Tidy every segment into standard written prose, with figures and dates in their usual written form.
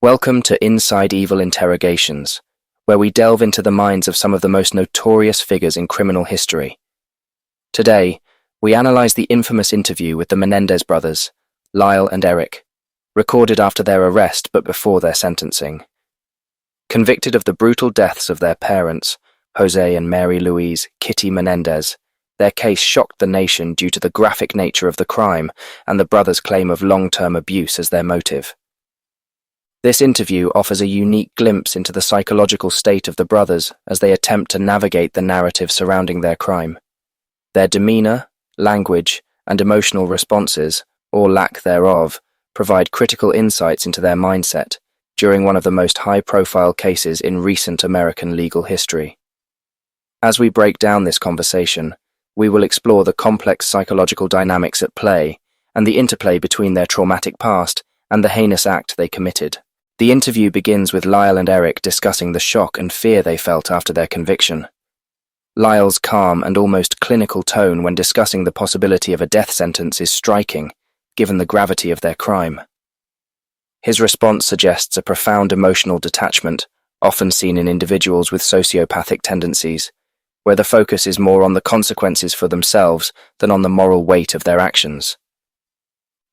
Welcome to Inside Evil Interrogations, where we delve into the minds of some of the most notorious figures in criminal history. Today, we analyze the infamous interview with the Menendez brothers, Lyle and Erik, recorded after their arrest but before their sentencing. Convicted of the brutal deaths of their parents, José and Mary Louise Menendez, their case shocked the nation due to the graphic nature of the crime and the brothers' claim of long-term abuse as their motive. This interview offers a unique glimpse into the psychological state of the brothers as they attempt to navigate the narrative surrounding their crime. Their demeanor, language, and emotional responses, or lack thereof, provide critical insights into their mindset during one of the most high-profile cases in recent American legal history. As we break down this conversation, we will explore the complex psychological dynamics at play and the interplay between their traumatic past and the heinous act they committed. The interview begins with Lyle and Erik discussing the shock and fear they felt after their conviction. Lyle's calm and almost clinical tone when discussing the possibility of a death sentence is striking, given the gravity of their crime. His response suggests a profound emotional detachment, often seen in individuals with sociopathic tendencies, where the focus is more on the consequences for themselves than on the moral weight of their actions.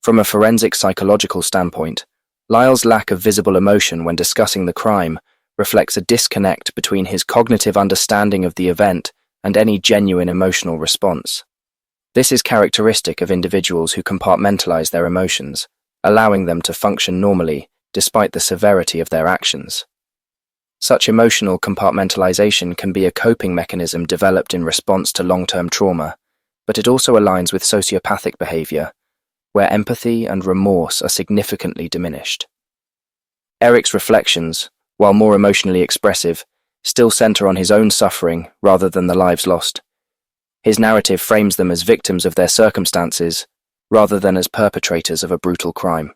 From a forensic psychological standpoint, Lyle's lack of visible emotion when discussing the crime reflects a disconnect between his cognitive understanding of the event and any genuine emotional response. This is characteristic of individuals who compartmentalize their emotions, allowing them to function normally despite the severity of their actions. Such emotional compartmentalization can be a coping mechanism developed in response to long-term trauma, but it also aligns with sociopathic behavior, where empathy and remorse are significantly diminished. Erik's reflections, while more emotionally expressive, still center on his own suffering rather than the lives lost. His narrative frames them as victims of their circumstances rather than as perpetrators of a brutal crime.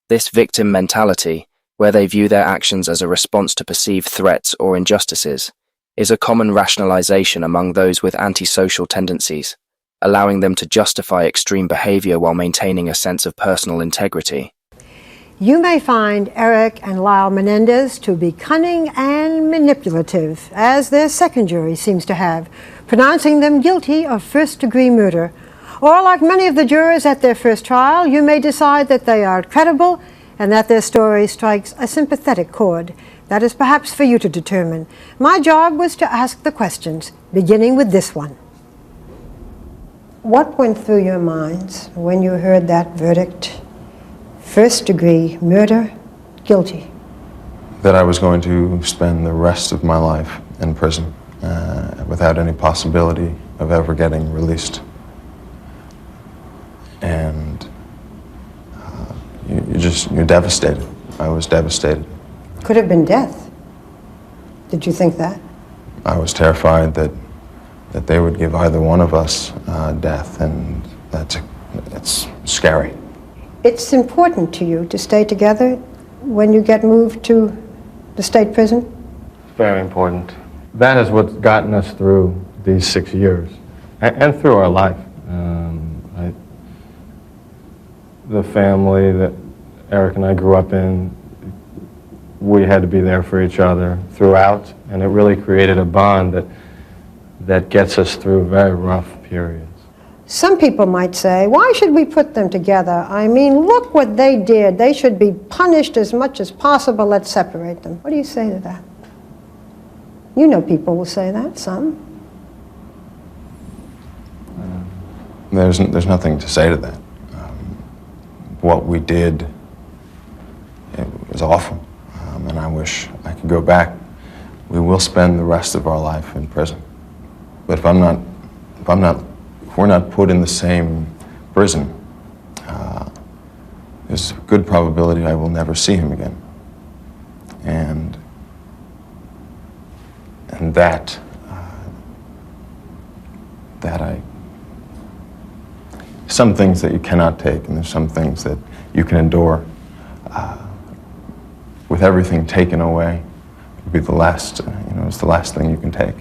This victim mentality, where they view their actions as a response to perceived threats or injustices, is a common rationalization among those with antisocial tendencies, allowing them to justify extreme behavior while maintaining a sense of personal integrity. You may find Erik and Lyle Menendez to be cunning and manipulative, as their second jury seems to have, pronouncing them guilty of first-degree murder. Or, like many of the jurors at their first trial, you may decide that they are credible and that their story strikes a sympathetic chord. That is perhaps for you to determine. My job was to ask the questions, beginning with this one. What went through your minds when you heard that verdict? First-degree murder, guilty. That I was going to spend the rest of my life in prison without any possibility of ever getting released. And you're devastated. I was devastated. Could have been death. Did you think that? I was terrified that they would give either one of us death, and that's scary. It's important to you to stay together when you get moved to the state prison? Very important. That is what's gotten us through these 6 years and through our life. The family that Erik and I grew up in, we had to be there for each other throughout, and it really created a bond that gets us through very rough periods. Some people might say, why should we put them together? I mean, look what they did. They should be punished as much as possible. Let's separate them. What do you say to that? You know people will say that, some. There's nothing to say to that. What we did, it was awful, and I wish I could go back. We will spend the rest of our life in prison. But if we're not put in the same prison, there's a good probability I will never see him again. And that some things that you cannot take, and there's some things that you can endure. With everything taken away, it'll be the last, it's the last thing you can take.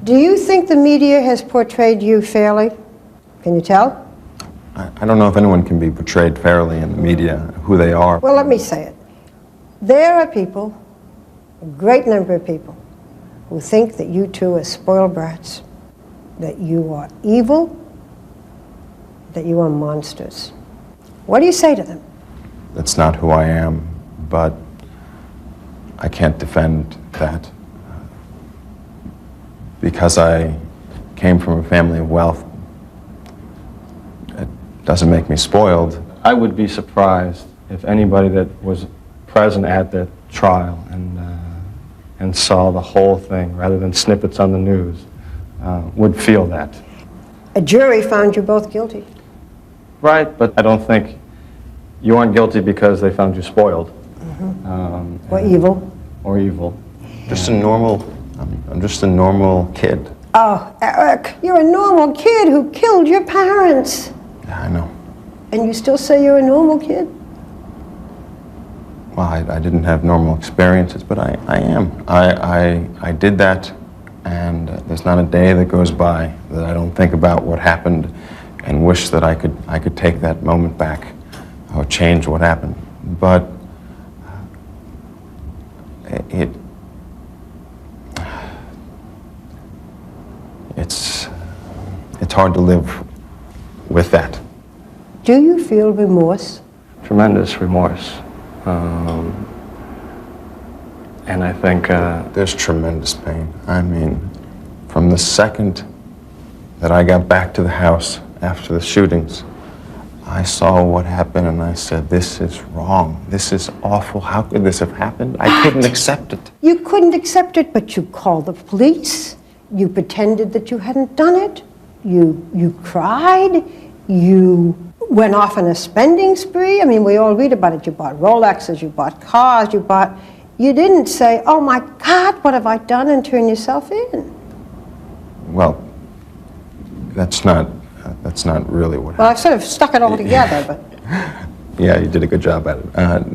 Do you think the media has portrayed you fairly? Can you tell? I don't know if anyone can be portrayed fairly in the media, who they are. Well, let me say it. There are people, a great number of people, who think that you two are spoiled brats, that you are evil, that you are monsters. What do you say to them? That's not who I am, but I can't defend that. Because I came from a family of wealth, it doesn't make me spoiled. I would be surprised if anybody that was present at that trial and saw the whole thing rather than snippets on the news would feel that. A jury found you both guilty. Right, but I don't think you aren't guilty because they found you spoiled. Or evil. Or evil. Just a normal, I'm just a normal kid. Oh, Erik, you're a normal kid who killed your parents. Yeah, I know. And you still say you're a normal kid? Well, I didn't have normal experiences, but I am. I did that, and there's not a day that goes by that I don't think about what happened and wish that I could take that moment back or change what happened. But it's hard to live with that. Do you feel remorse? Tremendous remorse. And I think... There's tremendous pain. I mean, from the second that I got back to the house after the shootings, I saw what happened and I said, this is wrong. This is awful. How could this have happened? I couldn't accept it. You couldn't accept it, but you called the police. You pretended that you hadn't done it. You cried. You went off on a spending spree. I mean, we all read about it. You bought Rolexes, you bought cars, you didn't say, oh my God, what have I done, and turn yourself in. Well, that's not really what happened. Well, I've sort of stuck it all together, but... Yeah, you did a good job at it.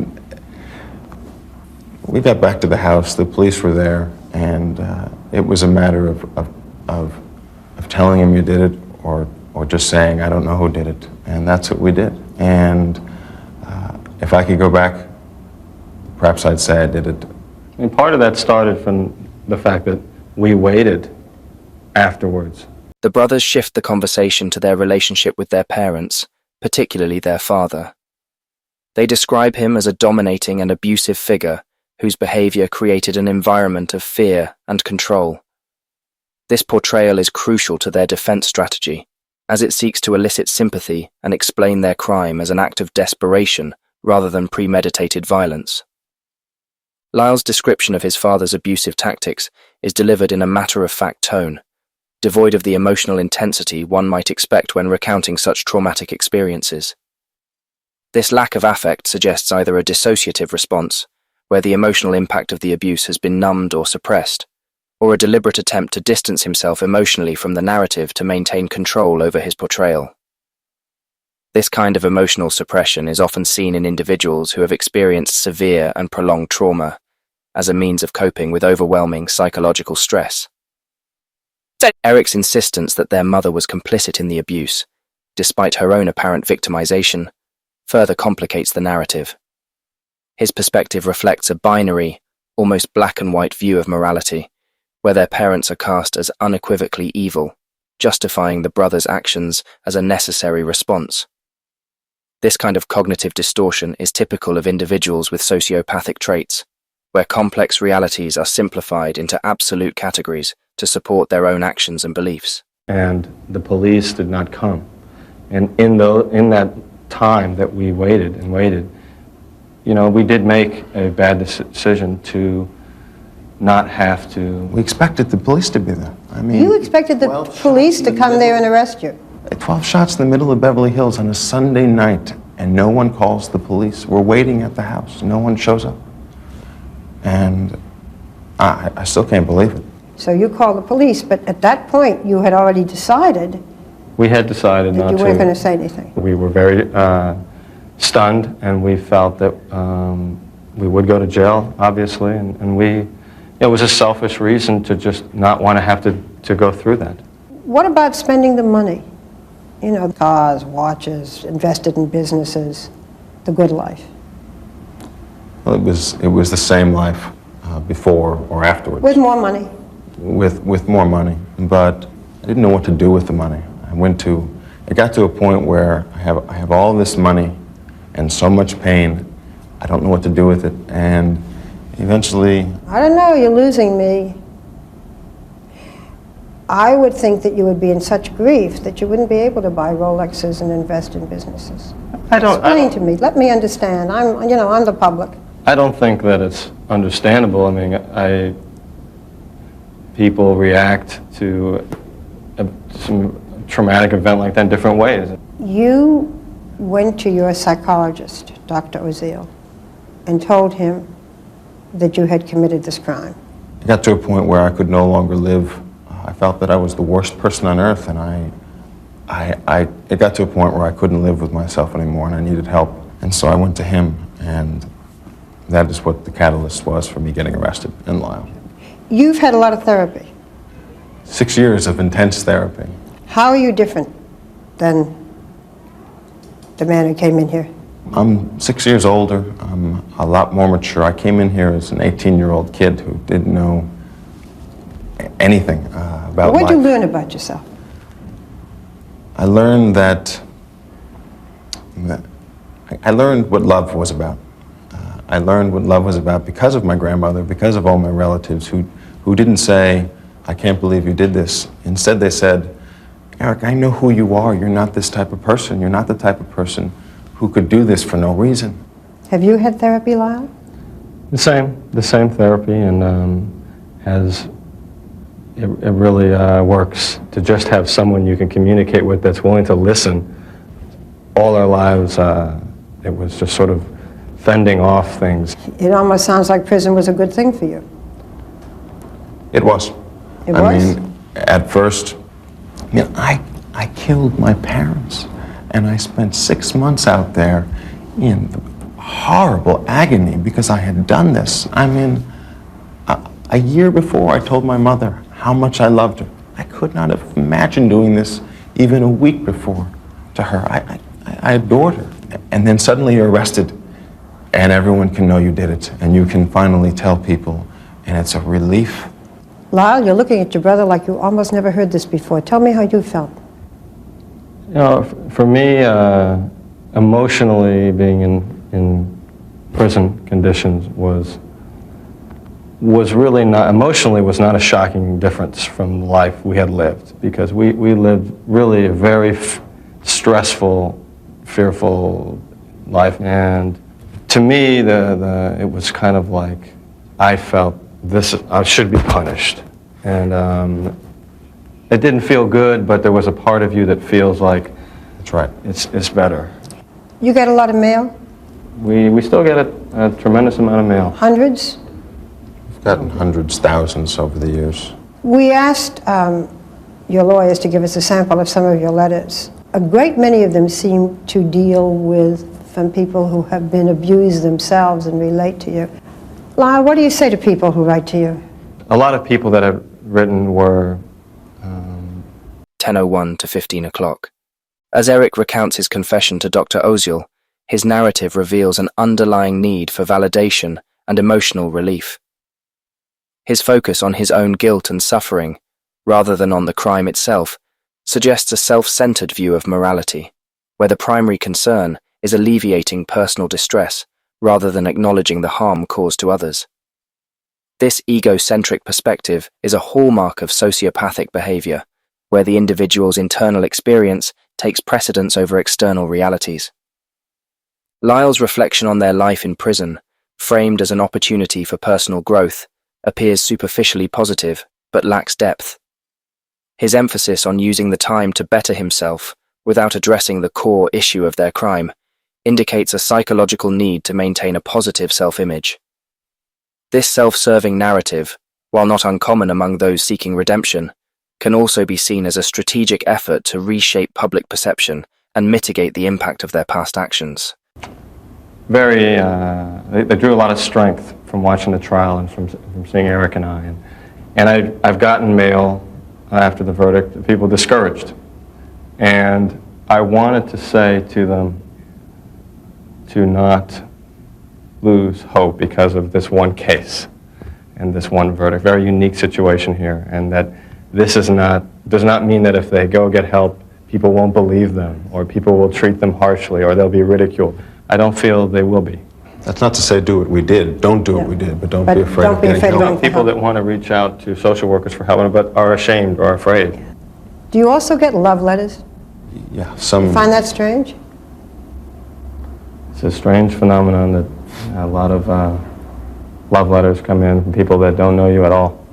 We got back to the house, the police were there, and it was a matter of telling him you did it, or just saying, I don't know who did it. And that's what we did. And if I could go back, perhaps I'd say I did it. I mean, part of that started from the fact that we waited afterwards. The brothers shift the conversation to their relationship with their parents, particularly their father. They describe him as a dominating and abusive figure whose behavior created an environment of fear and control. This portrayal is crucial to their defense strategy, as it seeks to elicit sympathy and explain their crime as an act of desperation rather than premeditated violence. Lyle's description of his father's abusive tactics is delivered in a matter-of-fact tone, devoid of the emotional intensity one might expect when recounting such traumatic experiences. This lack of affect suggests either a dissociative response, where the emotional impact of the abuse has been numbed or suppressed, or a deliberate attempt to distance himself emotionally from the narrative to maintain control over his portrayal. This kind of emotional suppression is often seen in individuals who have experienced severe and prolonged trauma as a means of coping with overwhelming psychological stress. Erik's insistence that their mother was complicit in the abuse, despite her own apparent victimization, further complicates the narrative. His perspective reflects a binary, almost black and white view of morality, where their parents are cast as unequivocally evil, justifying the brothers' actions as a necessary response. This kind of cognitive distortion is typical of individuals with sociopathic traits, where complex realities are simplified into absolute categories to support their own actions and beliefs. And the police did not come. And in that time that we waited and waited, you know, we did make a bad decision to not have to... We expected the police to be there. I mean... You expected the police to come there and arrest you. 12 shots in the middle of Beverly Hills on a Sunday night, and no one calls the police. We're waiting at the house. No one shows up. And I still can't believe it. So you called the police, but at that point you had already decided... We had decided not to... You weren't going to say anything. We were very stunned, and we felt that we would go to jail, obviously, and it was a selfish reason to just not want to have to go through that. What about spending the money? You know, cars, watches, invested in businesses, the good life. Well, it was the same life before or afterwards. With more money. With more money, but I didn't know what to do with the money. It got to a point where I have all this money and so much pain. I don't know what to do with it, and eventually... I don't know, you're losing me. I would think that you would be in such grief that you wouldn't be able to buy Rolexes and invest in businesses. Explain to me, let me understand. I'm the public. I don't think that it's understandable. I mean, people react to some traumatic event like that in different ways. You went to your psychologist, Dr. Oziel, and told him that you had committed this crime. It got to a point where I could no longer live. I felt that I was the worst person on earth, and it got to a point where I couldn't live with myself anymore, and I needed help. And so I went to him, and that is what the catalyst was for me getting arrested and Lyle. You've had a lot of therapy. 6 years of intense therapy. How are you different than the man who came in here? I'm 6 years older. I'm a lot more mature. I came in here as an 18-year-old kid who didn't know anything about life. What did you learn about yourself? I learned I learned what love was about. I learned what love was about because of my grandmother, because of all my relatives who didn't say, "I can't believe you did this." Instead, they said, "Erik, I know who you are. You're not this type of person. You're not the type of person who could do this for no reason." Have you had therapy, Lyle? The same therapy, and it really works to just have someone you can communicate with that's willing to listen. All our lives, it was just sort of fending off things. It almost sounds like prison was a good thing for you. It was. It I was? mean, at first, I killed my parents, and I spent 6 months out there in horrible agony because I had done this. I mean, a year before, I told my mother how much I loved her. I could not have imagined doing this even a week before to her. I adored her. And then suddenly you're arrested, and everyone can know you did it, and you can finally tell people, and it's a relief. Lyle, you're looking at your brother like you almost never heard this before. Tell me how you felt. You know, for me, emotionally being in prison conditions was really not, emotionally was not a shocking difference from the life we had lived, because we lived really a very stressful, fearful life. And to me, it was kind of like I felt I should be punished. And it didn't feel good, but there was a part of you that feels like That's right. It's better. You get a lot of mail? We still get a tremendous amount of mail. Hundreds? We've gotten hundreds, thousands over the years. We asked your lawyers to give us a sample of some of your letters. A great many of them seem to deal with from people who have been abused themselves and relate to you. Lyle, what do you say to people who write to you? A lot of people that have written were 10:01 to 15 o'clock. As Erik recounts his confession to Dr. Oziel, his narrative reveals an underlying need for validation and emotional relief. His focus on his own guilt and suffering, rather than on the crime itself, suggests a self-centered view of morality, where the primary concern is alleviating personal distress rather than acknowledging the harm caused to others. This egocentric perspective is a hallmark of sociopathic behavior, where the individual's internal experience takes precedence over external realities. Lyle's reflection on their life in prison, framed as an opportunity for personal growth, appears superficially positive, but lacks depth. His emphasis on using the time to better himself, without addressing the core issue of their crime, indicates a psychological need to maintain a positive self-image. This self-serving narrative, while not uncommon among those seeking redemption, can also be seen as a strategic effort to reshape public perception and mitigate the impact of their past actions. They drew a lot of strength from watching the trial and from seeing Erik and I. And I've gotten mail after the verdict, people discouraged. And I wanted to say to them to not lose hope because of this one case and this one verdict. Very unique situation here, and that this does not mean that if they go get help, people won't believe them, or people will treat them harshly, or they'll be ridiculed. I don't feel they will be. That's not to say do what we did. Don't do what we did, but don't be afraid of getting help. People that want to reach out to social workers for help, but are ashamed or afraid. Do you also get love letters? Yeah, some. Find that strange? It's a strange phenomenon that a lot of love letters come in from people that don't know you at all.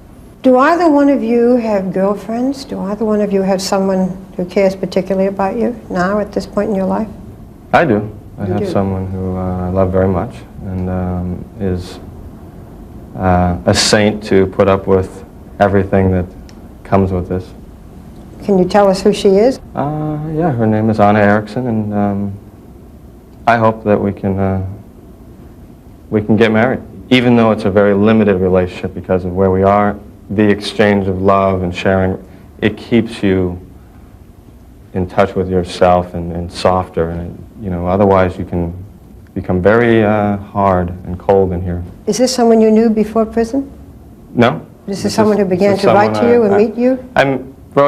Do either one of you have girlfriends? Do either one of you have someone who cares particularly about you now at this point in your life? I do. I have do? someone who I love very much and is a saint to put up with everything that comes with this. Can you tell us who she is? Yeah, her name is Anna Erickson, and I hope that we can get married. Even though it's a very limited relationship because of where we are, the exchange of love and sharing, it keeps you in touch with yourself and softer, and otherwise you can become very hard and cold in here. Is this someone you knew before prison? No. This is someone who began to write to you and meet you?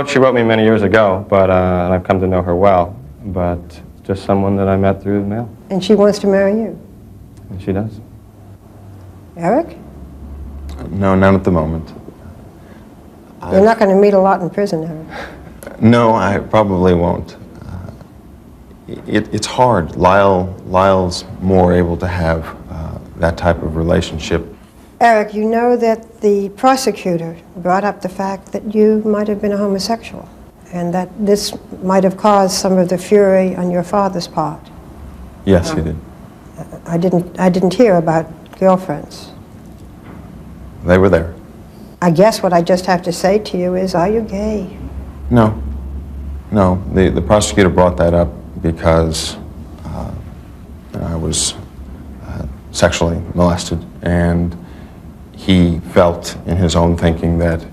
She wrote me many years ago, but and I've come to know her well, but just someone that I met through the mail. And she wants to marry you? And she does. Erik? No, not at the moment. You're not going to meet a lot in prison, Erik. No, I probably won't. It's hard. Lyle's more able to have that type of relationship. Erik, you know that the prosecutor brought up the fact that you might have been a homosexual, and that this might have caused some of the fury on your father's part. Yes, he did. I didn't hear about girlfriends. They were there. I guess what I just have to say to you is, are you gay? No. No, the prosecutor brought that up because I was sexually molested, and he felt in his own thinking that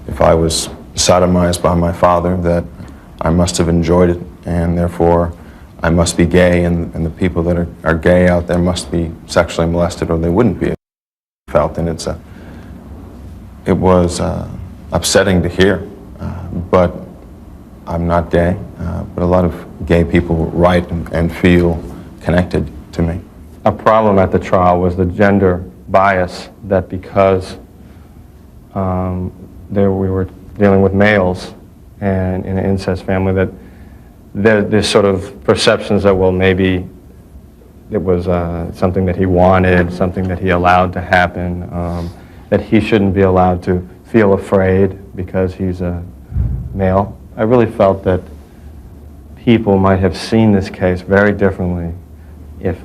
if I was sodomized by my father, that I must have enjoyed it, and therefore I must be gay, and the people that are gay out there must be sexually molested, or they wouldn't be. Felt, and it was upsetting to hear, but I'm not gay, but a lot of gay people write and feel connected to me. A problem at the trial was the gender bias, that because we were dealing with males and in an incest family, that there's sort of perceptions that, well, maybe it was something that he wanted, something that he allowed to happen, that he shouldn't be allowed to feel afraid because he's a male. I really felt that people might have seen this case very differently if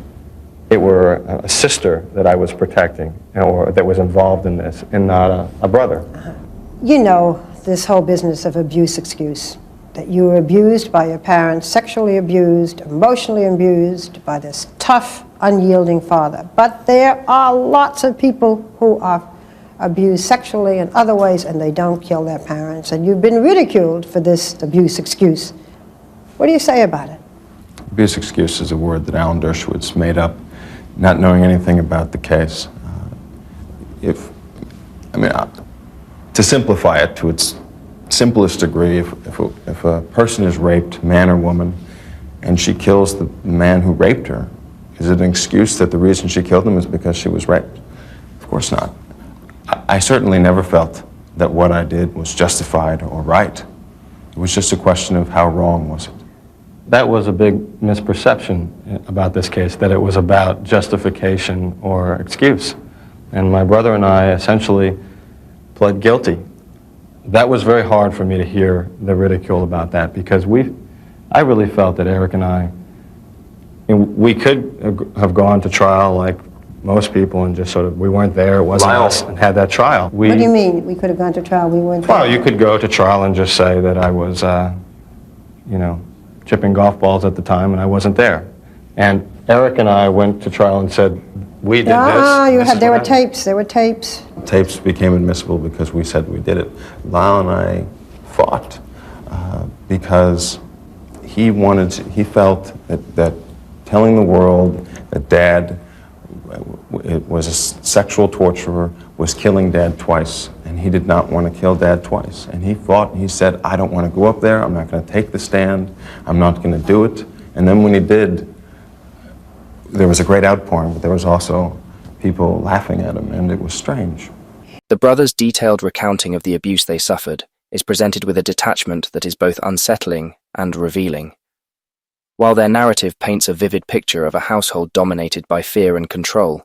it were a sister that I was protecting or that was involved in this, and not a brother. You know this whole business of abuse excuse, that you were abused by your parents, sexually abused, emotionally abused by this tough, unyielding father. But there are lots of people who are abused sexually in other ways, and they don't kill their parents, and you've been ridiculed for this abuse excuse. What do you say about it? Abuse excuse is a word that Alan Dershowitz made up, not knowing anything about the case. To simplify it to its simplest degree, if a person is raped, man or woman, and she kills the man who raped her, is it an excuse that the reason she killed him is because she was raped? Of course not. I certainly never felt that what I did was justified or right. It was just a question of how wrong was it. That was a big misperception about this case, that it was about justification or excuse. And my brother and I essentially pled guilty. That was very hard for me to hear the ridicule about that, because I really felt that Erik and I, we could have gone to trial like most people and just sort of, we weren't there, it wasn't us, and had that trial. What do you mean, we could have gone to trial, we weren't there? Well, you could go to trial and just say that I was, chipping golf balls at the time and I wasn't there. And Erik and I went to trial and said, we did this. There were tapes. Tapes became admissible because we said we did it. Lyle and I fought because he felt that telling the world that Dad it was a sexual torturer, was killing Dad twice, and he did not want to kill Dad twice. And he fought, and he said, I don't want to go up there, I'm not going to take the stand, I'm not going to do it. And then when he did, there was a great outpouring, but there was also people laughing at him, and it was strange. The brothers' detailed recounting of the abuse they suffered is presented with a detachment that is both unsettling and revealing. While their narrative paints a vivid picture of a household dominated by fear and control,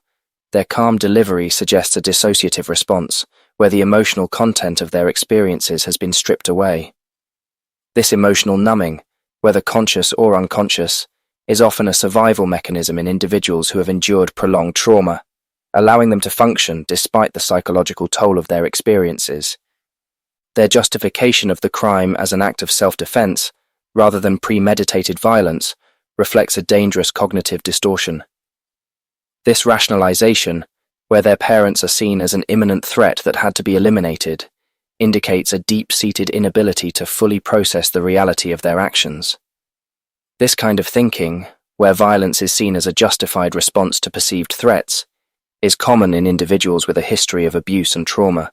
their calm delivery suggests a dissociative response, where the emotional content of their experiences has been stripped away. This emotional numbing, whether conscious or unconscious, is often a survival mechanism in individuals who have endured prolonged trauma, allowing them to function despite the psychological toll of their experiences. Their justification of the crime as an act of self-defense, rather than premeditated violence, reflects a dangerous cognitive distortion. This rationalization, where their parents are seen as an imminent threat that had to be eliminated, indicates a deep-seated inability to fully process the reality of their actions. This kind of thinking, where violence is seen as a justified response to perceived threats, is common in individuals with a history of abuse and trauma,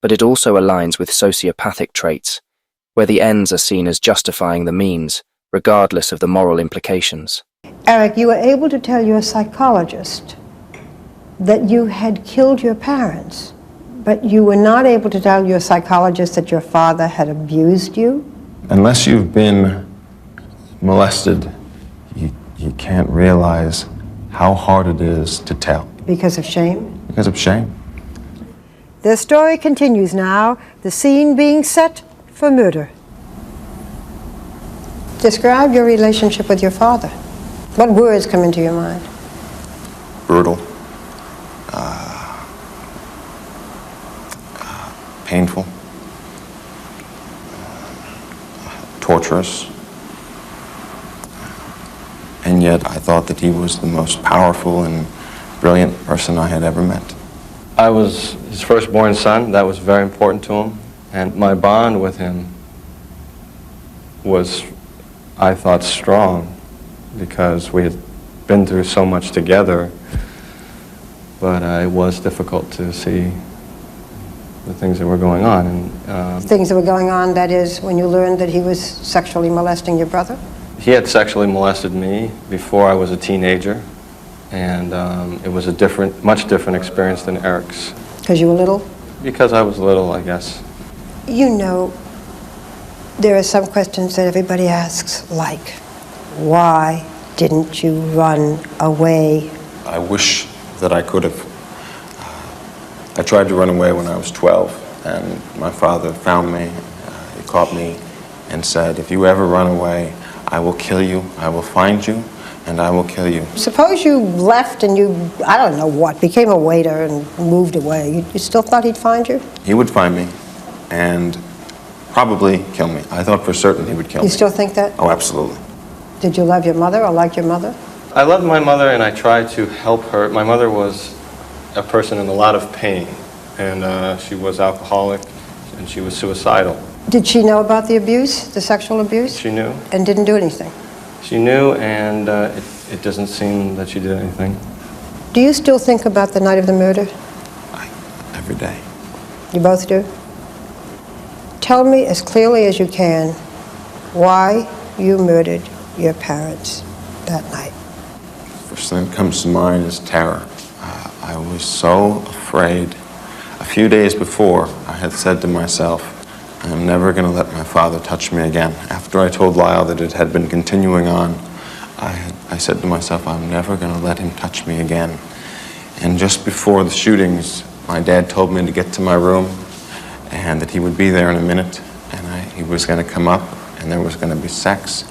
but it also aligns with sociopathic traits, where the ends are seen as justifying the means, regardless of the moral implications. Erik, you were able to tell your psychologist that you had killed your parents, but you were not able to tell your psychologist that your father had abused you? Unless you've been molested, you can't realize how hard it is to tell. Because of shame? Because of shame. The story continues now, the scene being set for murder. Describe your relationship with your father. What words come into your mind? Brutal. Painful. Torturous. And yet I thought that he was the most powerful and brilliant person I had ever met. I was his firstborn son. That was very important to him. And my bond with him was, I thought, strong because we had been through so much together, but it was difficult to see the things that were going on. And things that were going on, that is, when you learned that he was sexually molesting your brother? He had sexually molested me before I was a teenager, and it was a much different experience than Erik's. Because you were little? Because I was little, I guess. You know, there are some questions that everybody asks, like, why didn't you run away? I wish that I could have. I tried to run away when I was 12, and my father found me, he caught me, and said, if you ever run away, I will kill you, I will find you, and I will kill you. Suppose you left and you, I don't know what, became a waiter and moved away. You still thought he'd find you? He would find me and probably kill me. I thought for certain he would kill me. You still think that? Oh, absolutely. Did you love your mother or like your mother? I loved my mother and I tried to help her. My mother was a person in a lot of pain, and she was alcoholic and she was suicidal. Did she know about the abuse, the sexual abuse? She knew. And didn't do anything? She knew, and it doesn't seem that she did anything. Do you still think about the night of the murder? Every day. You both do? Tell me as clearly as you can why you murdered your parents that night. First thing that comes to mind is terror. I was so afraid. A few days before, I had said to myself, I'm never going to let my father touch me again. After I told Lyle that it had been continuing on, I said to myself, I'm never going to let him touch me again. And just before the shootings, my dad told me to get to my room and that he would be there in a minute, and he was going to come up and there was going to be sex,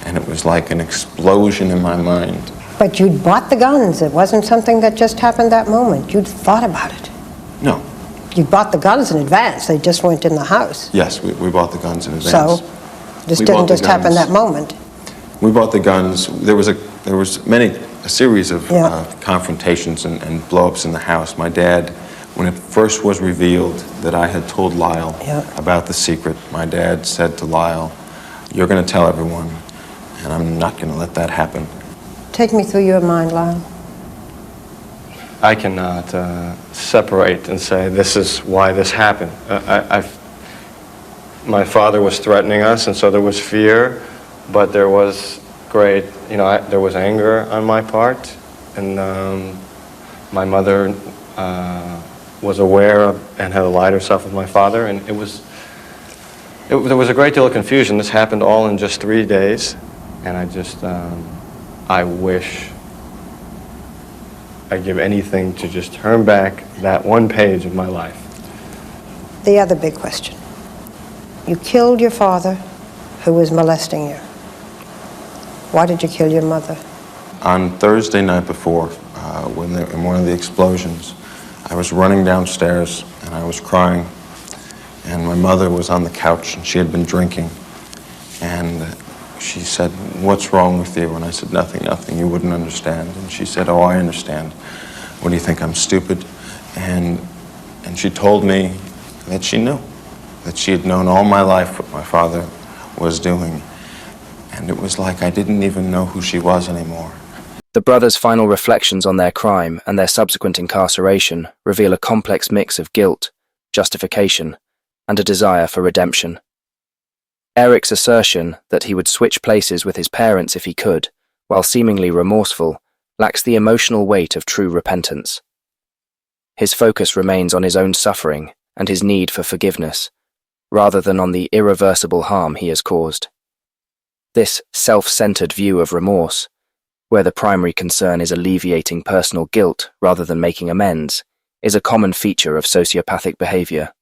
and it was like an explosion in my mind. But you'd bought the guns. It wasn't something that just happened that moment. You'd thought about it. No. You bought the guns in advance. They just weren't in the house. Yes, we bought the guns in advance. So this didn't just happen that moment. We bought the guns. There was a series of confrontations and blow-ups in the house. My dad, when it first was revealed that I had told Lyle about the secret, my dad said to Lyle, you're going to tell everyone, and I'm not going to let that happen. Take me through your mind, Lyle. I cannot separate and say this is why this happened. My father was threatening us, and so there was fear, but there was great, there was anger on my part, and my mother was aware of and had allied herself with my father, and there was a great deal of confusion. This happened all in just 3 days, and I wish I'd give anything to just turn back that one page of my life. The other big question. You killed your father, who was molesting you. Why did you kill your mother? On Thursday night before, in one of the explosions, I was running downstairs and I was crying, and my mother was on the couch and she had been drinking, and she said, "What's wrong with you?" And I said, "Nothing, nothing, you wouldn't understand." And she said, "Oh, I understand. What do you think, I'm stupid?" And she told me that she knew, that she had known all my life what my father was doing. And it was like I didn't even know who she was anymore. The brothers' final reflections on their crime and their subsequent incarceration reveal a complex mix of guilt, justification, and a desire for redemption. Erik's assertion that he would switch places with his parents if he could, while seemingly remorseful, lacks the emotional weight of true repentance. His focus remains on his own suffering and his need for forgiveness, rather than on the irreversible harm he has caused. This self-centered view of remorse, where the primary concern is alleviating personal guilt rather than making amends, is a common feature of sociopathic behavior.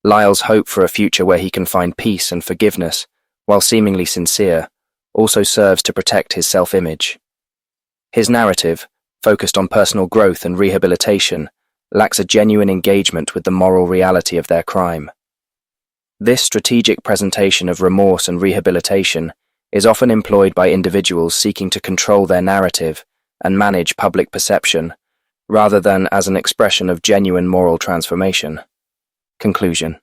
Lyle's hope for a future where he can find peace and forgiveness, while seemingly sincere, also serves to protect his self-image. His narrative, focused on personal growth and rehabilitation, lacks a genuine engagement with the moral reality of their crime. This strategic presentation of remorse and rehabilitation is often employed by individuals seeking to control their narrative and manage public perception, rather than as an expression of genuine moral transformation. Conclusion.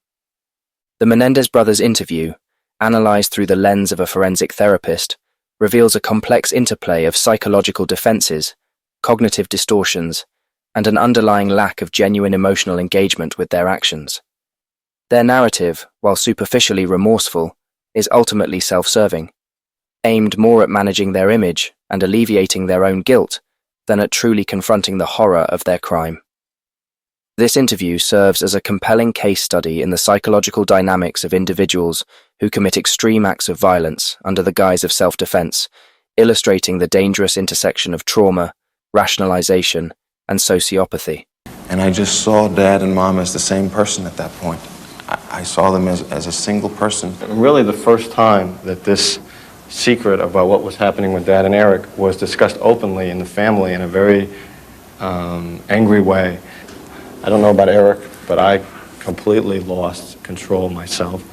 The Menendez brothers' interview, analyzed through the lens of a forensic therapist, reveals a complex interplay of psychological defenses, cognitive distortions, and an underlying lack of genuine emotional engagement with their actions. Their narrative, while superficially remorseful, is ultimately self-serving, aimed more at managing their image and alleviating their own guilt than at truly confronting the horror of their crime. This interview serves as a compelling case study in the psychological dynamics of individuals who commit extreme acts of violence under the guise of self-defense, illustrating the dangerous intersection of trauma, rationalization, and sociopathy. And I just saw Dad and Mom as the same person at that point. I saw them as a single person. And really the first time that this secret about what was happening with Dad and Erik was discussed openly in the family in a very angry way. I don't know about Erik, but I completely lost control myself.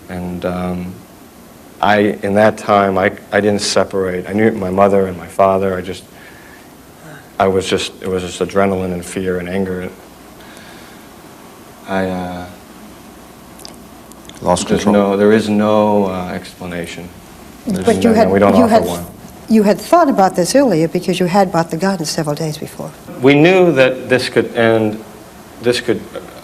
And in that time, I didn't separate. I knew my mother and my father. It was just adrenaline and fear and anger. I lost control. There is no explanation. We don't offer one. You had thought about this earlier because you had bought the gun several days before. We knew that this could end.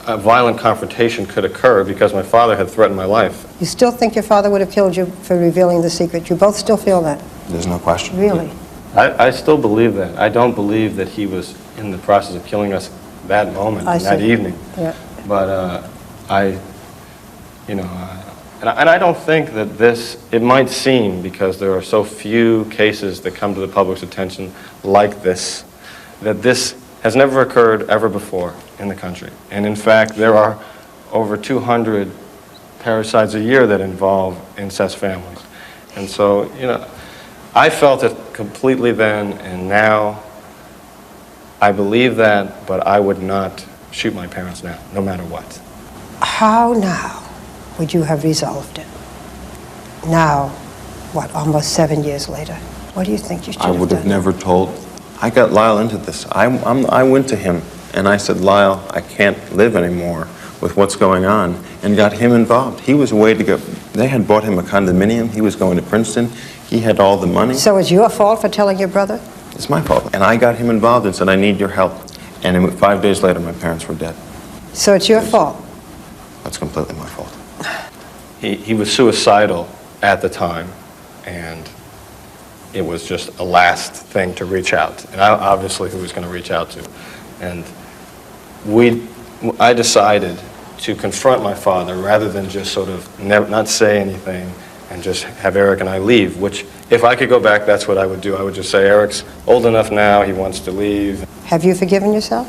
A violent confrontation could occur because my father had threatened my life. You still think your father would have killed you for revealing the secret? You both still feel that? There's no question. Really? I still believe that. I don't believe that he was in the process of killing us that moment, that evening. Yeah. But and I don't think that it might seem, because there are so few cases that come to the public's attention like this, that this has never occurred ever before in the country. And in fact, there are over 200 parricides a year that involve incest families. And so, I felt it completely then, and now I believe that, but I would not shoot my parents now, no matter what. How now would you have resolved it? Now, almost 7 years later? What do you think you should have done? I would have never told. I got Lyle into this. I went to him and I said, "Lyle, I can't live anymore with what's going on," and got him involved. He was way to go. They had bought him a condominium. He was going to Princeton. He had all the money. So it's your fault for telling your brother? It's my fault. And I got him involved and said, I need your help. And then 5 days later, my parents were dead. So it's your fault? That's completely my fault. He was suicidal at the time, and it was just a last thing to reach out. And obviously who was going to reach out to. And I decided to confront my father rather than just sort of not say anything and just have Erik and I leave, which if I could go back, that's what I would do. I would just say, Erik's old enough now, he wants to leave. Have you forgiven yourself?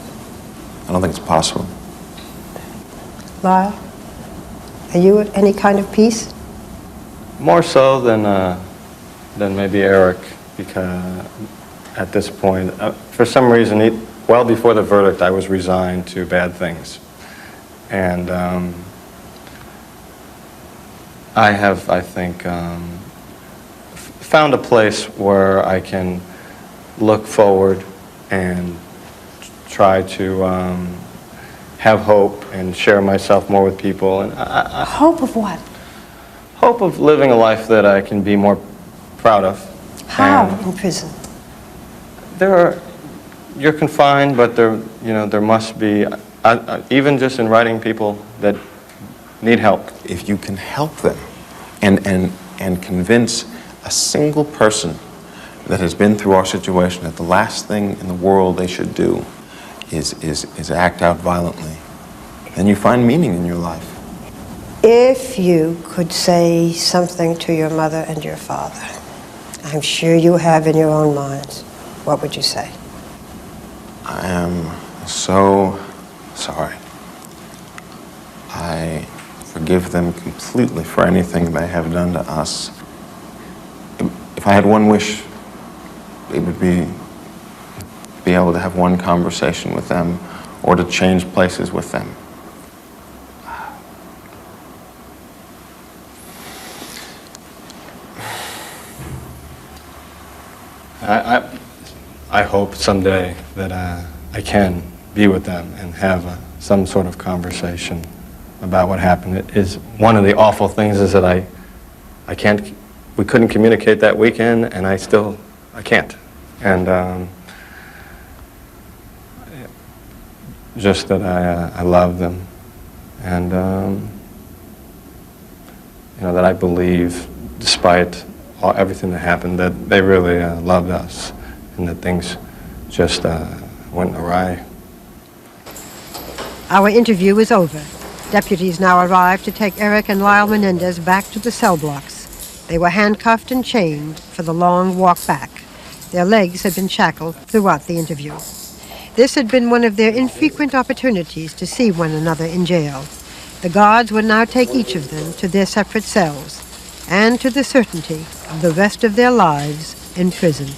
I don't think it's possible. Lyle, are you at any kind of peace? More so than maybe Erik, because at this point, for some reason, well before the verdict, I was resigned to bad things. And I have, I think, found a place where I can look forward and try to have hope and share myself more with people. And Hope of what? Hope of living a life that I can be more proud of. How And in prison? you're confined, but there must be, even just in writing, people that need help. If you can help them and convince a single person that has been through our situation that the last thing in the world they should do is act out violently, then you find meaning in your life. If you could say something to your mother and your father, I'm sure you have in your own minds, what would you say? I am so sorry. I forgive them completely for anything they have done to us. If I had one wish, it would be able to have one conversation with them or to change places with them. I hope someday that I can be with them and have some sort of conversation about what happened. It is one of the awful things is that we couldn't communicate that weekend, and I can't. And just that I love them, and that I believe, despite everything that happened, that they really loved us, and that things just went awry. Our interview is over. Deputies now arrive to take Erik and Lyle Menendez back to the cell blocks. They were handcuffed and chained for the long walk back. Their legs had been shackled throughout the interview. This had been one of their infrequent opportunities to see one another in jail. The guards would now take each of them to their separate cells and to the certainty of the rest of their lives in prison.